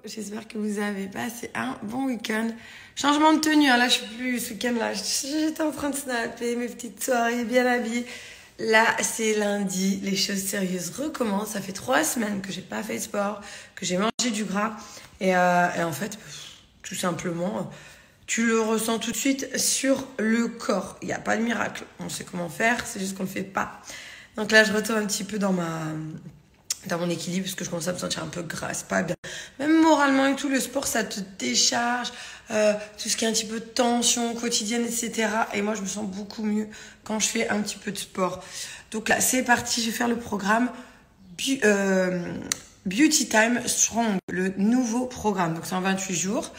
j'espère que vous avez passé un bon week-end. Changement de tenue, hein. Là je suis plus ce week-end-là. J'étais en train de snapper mes petites soirées bien habillées. Là c'est lundi, les choses sérieuses recommencent. Ça fait 3 semaines que j'ai pas fait de sport, que j'ai mangé du gras. Et en fait, tout simplement, tu le ressens tout de suite sur le corps. Il n'y a pas de miracle. On sait comment faire, c'est juste qu'on ne le fait pas. Donc là je retourne un petit peu dans mon équilibre parce que je commence à me sentir un peu grasse, pas bien. Même moralement et tout, le sport, ça te décharge, tout ce qui est un petit peu de tension quotidienne, etc. Et moi, je me sens beaucoup mieux quand je fais un petit peu de sport. Donc là, c'est parti, je vais faire le programme Beauty Time Strong, le nouveau programme. Donc c'est en 28 jours.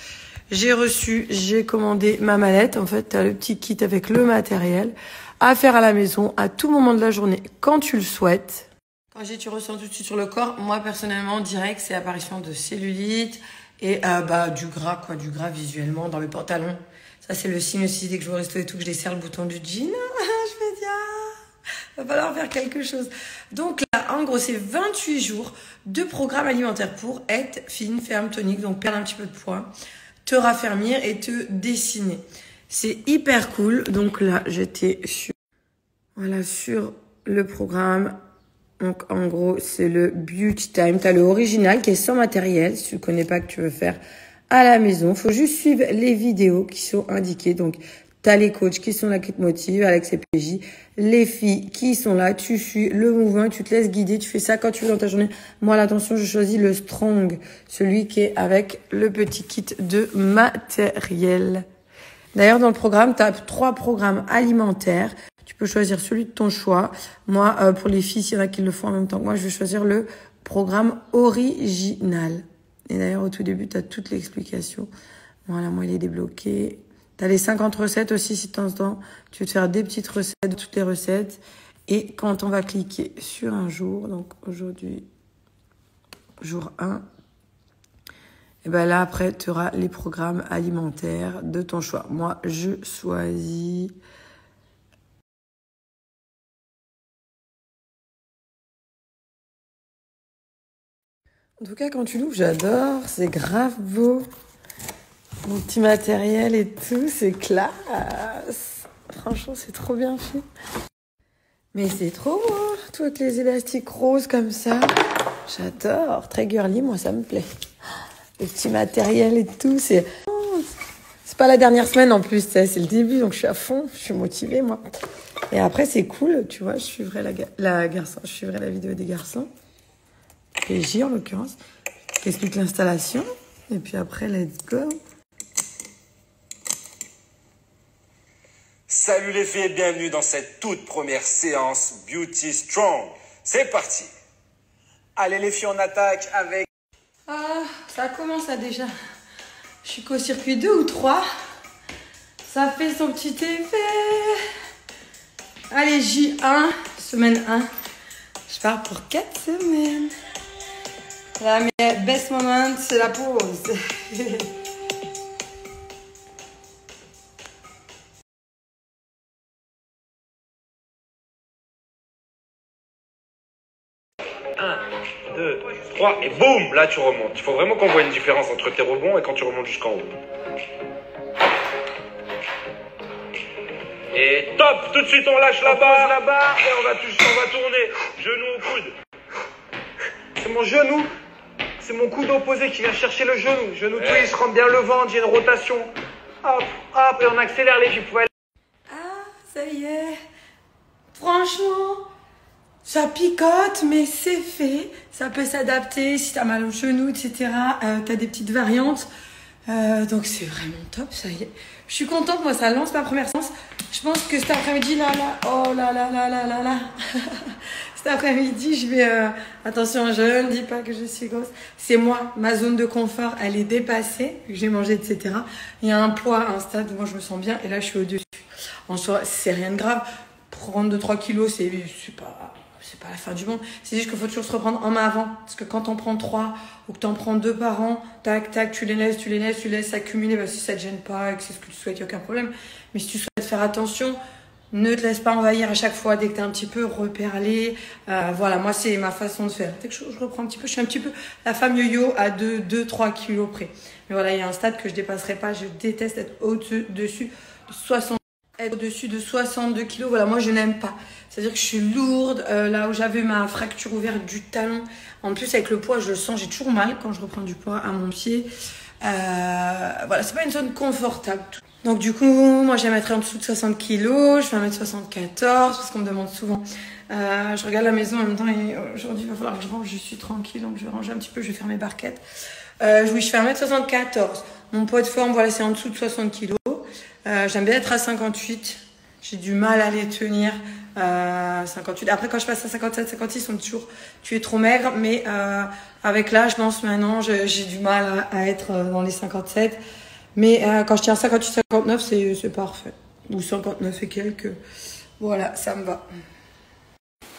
J'ai commandé ma mallette. En fait, tu as le petit kit avec le matériel à faire à la maison, à tout moment de la journée, quand tu le souhaites. Quand tu ressens tout de suite sur le corps, moi personnellement, direct, c'est l'apparition de cellulite et du gras, du gras visuellement dans mes pantalons. Ça, c'est le signe aussi dès que je vais au resto et tout, que je desserre le bouton du jean. Je me dis, va falloir faire quelque chose. Donc là, en gros, c'est 28 jours de programme alimentaire pour être fine, ferme, tonique, donc perdre un petit peu de poids, te raffermir et te dessiner. C'est hyper cool. Donc là, j'étais sur le programme. Donc, en gros, c'est le Beauty Time. Tu as le original qui est sans matériel. Si tu ne connais pas, que tu veux faire à la maison, faut juste suivre les vidéos qui sont indiquées. Donc, tu as les coachs qui sont là, qui te motivent, Alex et PJ. Les filles qui sont là, tu suis le mouvement, tu te laisses guider. Tu fais ça quand tu veux dans ta journée. Moi, attention, je choisis le Strong, celui qui est avec le petit kit de matériel. D'ailleurs, dans le programme, tu as 3 programmes alimentaires. Tu peux choisir celui de ton choix. Moi, pour les filles, s'il y en a qui le font en même temps que moi, je vais choisir le programme original. Et d'ailleurs, au tout début, tu as toute l'explication. Voilà, moi, il est débloqué. Tu as les 50 recettes aussi, si de temps en temps, tu veux te faire des petites recettes, toutes les recettes. Et quand on va cliquer sur un jour, donc aujourd'hui, jour 1, et ben là, après, tu auras les programmes alimentaires de ton choix. Moi, je choisis... En tout cas, quand tu l'ouvres, j'adore. C'est grave beau. Mon petit matériel et tout, c'est classe. Franchement, c'est trop bien fait. Mais c'est trop beau. Tout avec les élastiques roses comme ça. J'adore. Très girly, moi, ça me plaît. Le petit matériel et tout, c'est pas la dernière semaine en plus, c'est le début, donc je suis à fond, je suis motivée, moi. Et après, c'est cool, tu vois, je suivrai je suivrai la vidéo des garçons. PJ en l'occurrence, qui explique l'installation. Et puis après, let's go. Salut les filles et bienvenue dans cette toute première séance Beauty Strong. C'est parti. Allez les filles, on attaque avec... Ah, ça commence là déjà. Je suis qu'au circuit 2 ou 3. Ça fait son petit effet. Allez, J1, semaine 1. Je pars pour 4 semaines. La best moment, c'est la pause. Un, 2, 3 et boum, là tu remontes. Il faut vraiment qu'on voit une différence entre tes rebonds et quand tu remontes jusqu'en haut. Et top, tout de suite on lâche la barre et on va tourner. Genou au coude. C'est mon genou. C'est mon coude opposé qui vient chercher le genou. Genou twist, rentre bien le ventre, j'ai une rotation. Hop, hop, et on accélère les filles. Ah, ça y est. Franchement, ça picote, mais c'est fait. Ça peut s'adapter si t'as mal au genou, etc. T'as des petites variantes. Donc c'est vraiment top, ça y est. Je suis contente, moi, ça lance ma première séance. Je pense que cet après-midi, oh là là là là là là. Cet après-midi, je vais... attention, je ne dis pas que je suis grosse. C'est moi, ma zone de confort, elle est dépassée. J'ai mangé, etc. Il y a un poids, un stade où moi, je me sens bien. Et là, je suis au-dessus. En soi, c'est rien de grave. Prendre 2-3 kilos, c'est pas la fin du monde. C'est juste qu'il faut toujours se reprendre en main avant. Parce que quand t'en prends 3 ou que t'en prends 2 par an, tac, tac, tu les laisses s'accumuler. Bah, si ça te gêne pas et que c'est ce que tu souhaites, il n'y a aucun problème. Mais si tu souhaites faire attention, Ne te laisse pas envahir à chaque fois dès que tu es un petit peu reperlé. Voilà, moi, c'est ma façon de faire. Dès que je reprends un petit peu, je suis un petit peu la femme yo-yo à 2-3 kilos près. Mais voilà, il y a un stade que je dépasserai pas. Je déteste être au-dessus de 60. Être au-dessus de 62 kilos, voilà, moi, je n'aime pas. C'est-à-dire que je suis lourde. Là où j'avais ma fracture ouverte du talon, en plus, avec le poids, je le sens. J'ai toujours mal quand je reprends du poids à mon pied. Voilà, c'est pas une zone confortable. Donc du coup, moi j'aime être en dessous de 60 kilos, je fais 1m74 parce qu'on me demande souvent. Je regarde la maison en même temps et aujourd'hui il va falloir que je range, je suis tranquille donc je vais ranger un petit peu, je vais faire mes barquettes. Oui, je fais 1m74. Mon poids de forme, voilà, c'est en dessous de 60 kilos. J'aime bien être à 58. J'ai du mal à les tenir. 58. Après quand je passe à 57, 56, on me dit toujours tu es trop maigre, mais avec l'âge, je pense maintenant j'ai du mal à être dans les 57. Mais quand je tiens à 58, 59, c'est parfait. Ou 59 et quelques. Voilà, ça me va.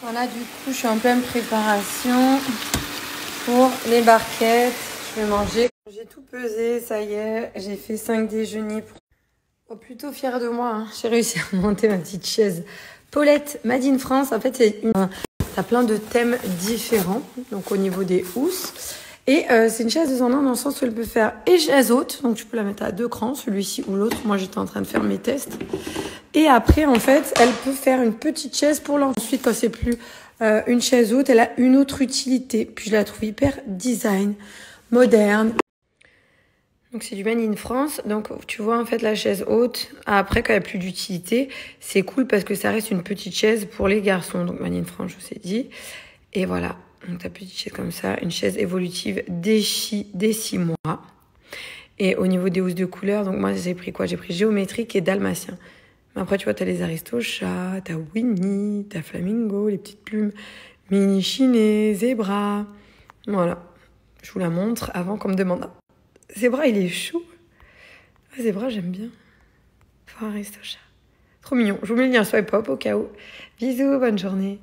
Voilà, du coup, je suis en pleine préparation pour les barquettes. Je vais manger. J'ai tout pesé, ça y est. J'ai fait 5 déjeuners. Oh, plutôt fière de moi. Hein. J'ai réussi à monter ma petite chaise Paulette Made in France. En fait, t'as plein de thèmes différents. Donc, au niveau des housses. Et c'est une chaise de son nom dans le sens où elle peut faire et chaise haute, donc tu peux la mettre à 2 crans, celui-ci ou l'autre. Moi, j'étais en train de faire mes tests. Et après, en fait, elle peut faire une petite chaise pour l'enfant. Ensuite, quand c'est plus une chaise haute, elle a une autre utilité. Puis je la trouve hyper design, moderne. Donc c'est du Made in France. Donc tu vois en fait la chaise haute, après quand il n'y a plus d'utilité, c'est cool parce que ça reste une petite chaise pour les garçons. Donc Made in France, je vous ai dit. Et voilà. Donc ta petite chaise comme ça, une chaise évolutive dès 6 mois. Et au niveau des housses de couleur, donc moi j'ai pris quoi? J'ai pris géométrique et dalmatien. Mais après tu vois, t'as les Aristochats, t'as Winnie, t'as Flamingo, les petites plumes, mini chiné, zébra. Voilà, je vous la montre avant qu'on me demande. Zébra, il est chaud. Zébra, j'aime bien. Enfin, Aristochat. Trop mignon. Je vous mets le lien swipe up au cas où. Bisous, bonne journée.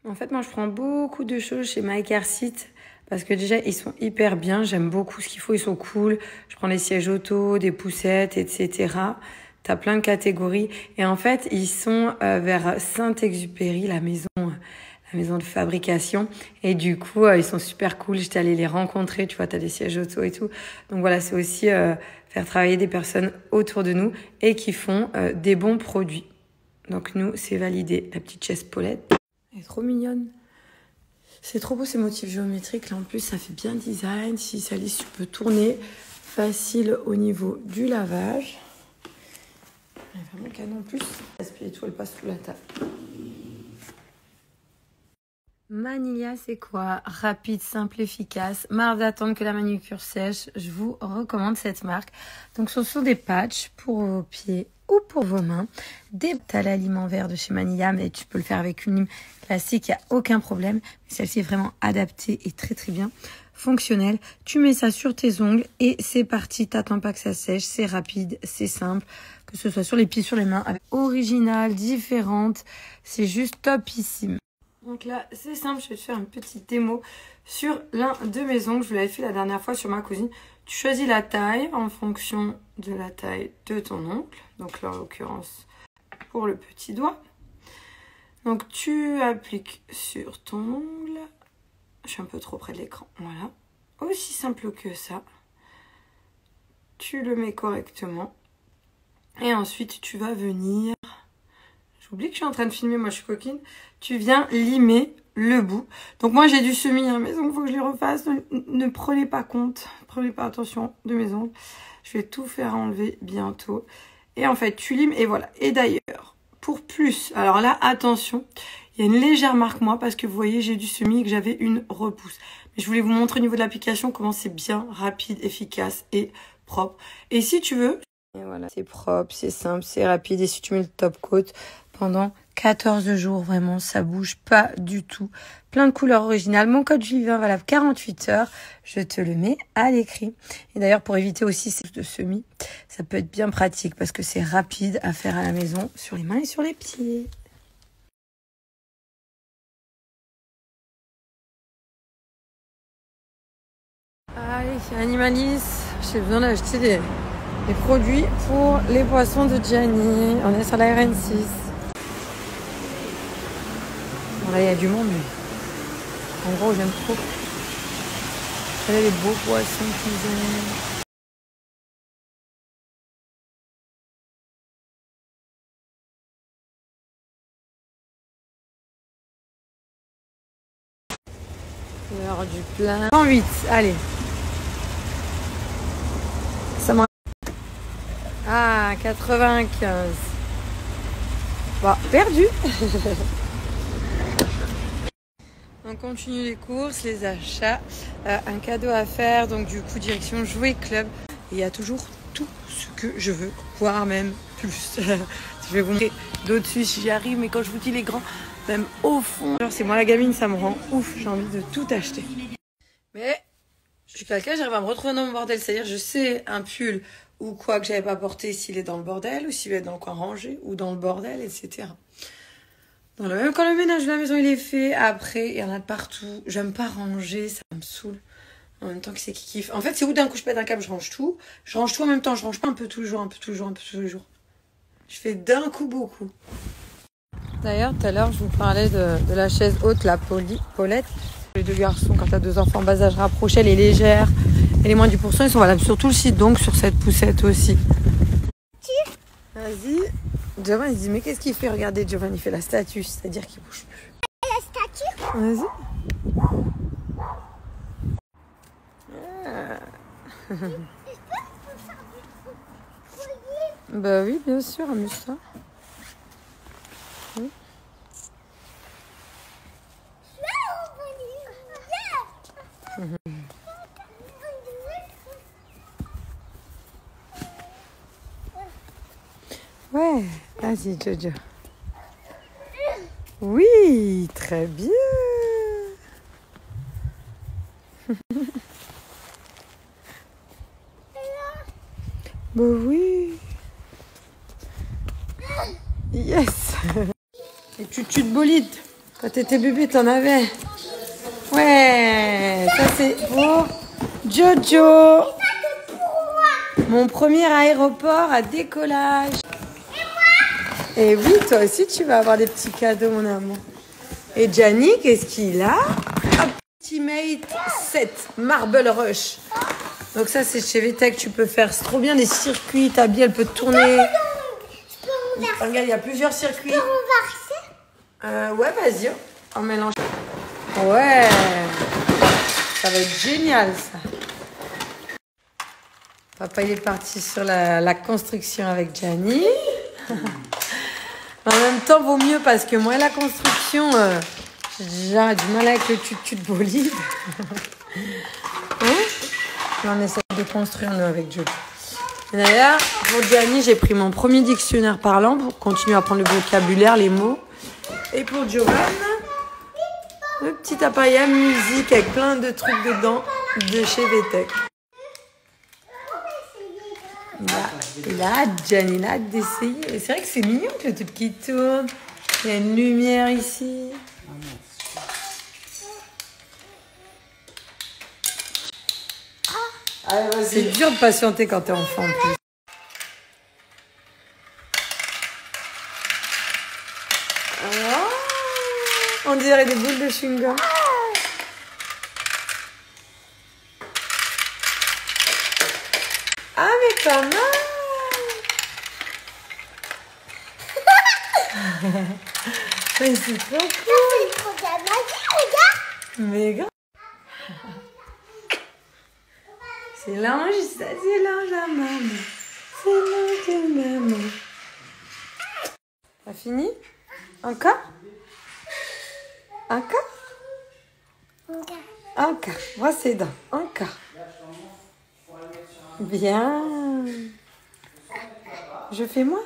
En fait, moi, je prends beaucoup de choses chez My Car Seat parce que déjà, ils sont hyper bien. J'aime beaucoup ce qu'il faut. Ils sont cool. Je prends les sièges auto, des poussettes, etc. T'as plein de catégories. Et en fait, ils sont vers Saint-Exupéry, la maison de fabrication. Et du coup, ils sont super cool. J'étais allée les rencontrer. Tu vois, t'as des sièges auto et tout. Donc voilà, c'est aussi faire travailler des personnes autour de nous et qui font des bons produits. Donc nous, c'est validé. La petite chaise Paulette. Elle est trop mignonne. C'est trop beau ces motifs géométriques. Là, en plus, ça fait bien design. Si ça lisse, tu peux tourner. Facile au niveau du lavage. Elle est vraiment canon en plus. Et tout, elle passe sous la table. Manilla, c'est quoi? Rapide, simple, efficace. Marre d'attendre que la manucure sèche. Je vous recommande cette marque. Donc, ce sont des patchs pour vos pieds ou pour vos mains. T'as l'aliment vert de chez Manilla, mais tu peux le faire avec une lime classique, il n'y a aucun problème. Celle-ci est vraiment adaptée et très très bien fonctionnelle. Tu mets ça sur tes ongles et c'est parti. T'attends pas que ça sèche, c'est rapide, c'est simple. Que ce soit sur les pieds, sur les mains, originale, différente. C'est juste topissime. Donc là, c'est simple, je vais te faire une petite démo sur l'un de mes ongles. Je vous l'avais fait la dernière fois sur ma cousine. Tu choisis la taille en fonction de la taille de ton ongle. Donc là, en l'occurrence, pour le petit doigt. Donc tu appliques sur ton ongle. Je suis un peu trop près de l'écran. Voilà. Aussi simple que ça. Tu le mets correctement. Et ensuite, tu vas venir... J'oublie que je suis en train de filmer, moi je suis coquine. Tu viens limer le bout. Donc moi j'ai du semis, hein, mais donc il faut que je les refasse. Ne prenez pas compte, prenez pas attention de mes ongles. Je vais tout faire enlever bientôt. Et en fait, tu limes et voilà. Et d'ailleurs, pour plus, alors là, attention, il y a une légère marque moi parce que vous voyez, j'ai du semis et que j'avais une repousse. Mais je voulais vous montrer au niveau de l'application comment c'est bien, rapide, efficace et propre. Et si tu veux... Et voilà, c'est propre, c'est simple, c'est rapide. Et si tu mets le top coat pendant 14 jours, vraiment, ça bouge pas du tout. Plein de couleurs originales. Mon code Julien valable 48 heures. Je te le mets à l'écrit. Et d'ailleurs, pour éviter aussi ces de semis, ça peut être bien pratique parce que c'est rapide à faire à la maison sur les mains et sur les pieds. Allez, Animalis, j'ai besoin d'acheter des produits pour les poissons de Gianni. On est sur la RN6. Là, il y a du monde, mais en gros, j'aime trop. Regardez les beaux poissons qu'ils ont. L'heure du plein. 108, allez. Ça m'a... Ah, 95. Bon, perdu. On continue les courses, les achats, un cadeau à faire, donc du coup direction Jouet Club. Et il y a toujours tout ce que je veux, voire même plus. Je vais vous montrer d'au-dessus si j'y arrive, mais quand je vous dis les grands, même au fond, c'est moi la gamine, ça me rend ouf, j'ai envie de tout acheter. Mais je suis quelqu'un, j'arrive à me retrouver dans mon bordel, c'est-à-dire je sais un pull ou quoi que j'avais pas porté s'il est dans le bordel, ou s'il va être dans le coin rangé, ou dans le bordel, etc. Même quand le ménage de la maison il est fait, après il y en a de partout. J'aime pas ranger, ça me saoule. En même temps que c'est qui kiffe. En fait, c'est où d'un coup je pète un câble, je range tout. Je range tout en même temps, je range pas un peu tous les jours, un peu tous les jours, un peu tous les jours. Je fais d'un coup beaucoup. D'ailleurs, tout à l'heure, je vous parlais de la chaise haute, la Paulette. Les deux garçons, quand t'as deux enfants en bas âge rapprochés, elle est légère. Et les moins du %, ils sont valables sur tout le site, donc sur cette poussette aussi. Vas-y. Giovanni, il dit, mais qu'est-ce qu'il fait? Regardez, Giovanni, il fait la statue, c'est-à-dire qu'il bouge plus. La statue? Vas-y. Ah. Bah oui, bien sûr, amuse-toi. Oui. Ouais, vas-y, Jojo. Oui, très bien. Bah oui. Yes. Et tu de bolide. Quand t'étais bébé, t'en avais. Ouais, ça c'est pour Jojo. Mon premier aéroport à décollage. Et oui, toi aussi, tu vas avoir des petits cadeaux, mon amour. Et Gianni, qu'est-ce qu'il a? Ultimate 7 Marble Rush. Donc ça, c'est chez VTech, tu peux faire. C'est trop bien, les circuits. Ta bille, elle peut tourner. Regarde, il y a plusieurs circuits. Ouais, vas-y. On mélange. Ouais. Ça va être génial, ça. Papa, il est parti sur la construction avec Gianni. En même temps, vaut mieux parce que moi, la construction, j'ai du mal avec le tutu de bolide. Hein? On essaie de construire, nous, avec Jojo. D'ailleurs, pour Gianni, j'ai pris mon premier dictionnaire parlant pour continuer à apprendre le vocabulaire, les mots. Et pour Giovanni, le petit appareil à musique avec plein de trucs dedans de chez VTech. Là, Gianni, il a hâte d'essayer. C'est vrai que c'est mignon que le truc qui tourne. Il y a une lumière ici. Allez, c'est dur de patienter quand t'es enfant en plus. Oh, on dirait des boules de chewing-gum. Ah, mais pas mal. Mais c'est trop cool. Mais grave. C'est l'ange, ça c'est l'ange à maman. C'est l'ange de maman. T'as fini? Encore? Encore? Encore. Brosse les dents. Encore. Bien. Je fais moi?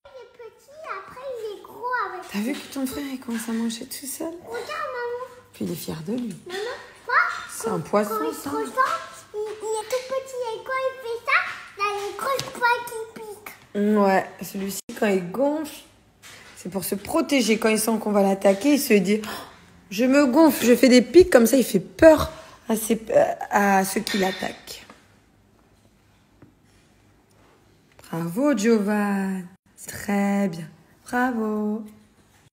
Il est petit, après il est gros avec. T'as vu que ton frère il commence à manger tout seul? Regarde, maman. Puis il est fier de lui. Maman, quoi? C'est un poisson, quand ça. il est tout petit et quand il fait ça, il a les grosses poils qui piquent. Ouais, celui-ci, quand il gonfle, c'est pour se protéger. Quand il sent qu'on va l'attaquer, il se dit oh, je me gonfle, je fais des pics, comme ça il fait peur à ceux qui l'attaquent. Bravo, Giovanni. Très bien. Bravo.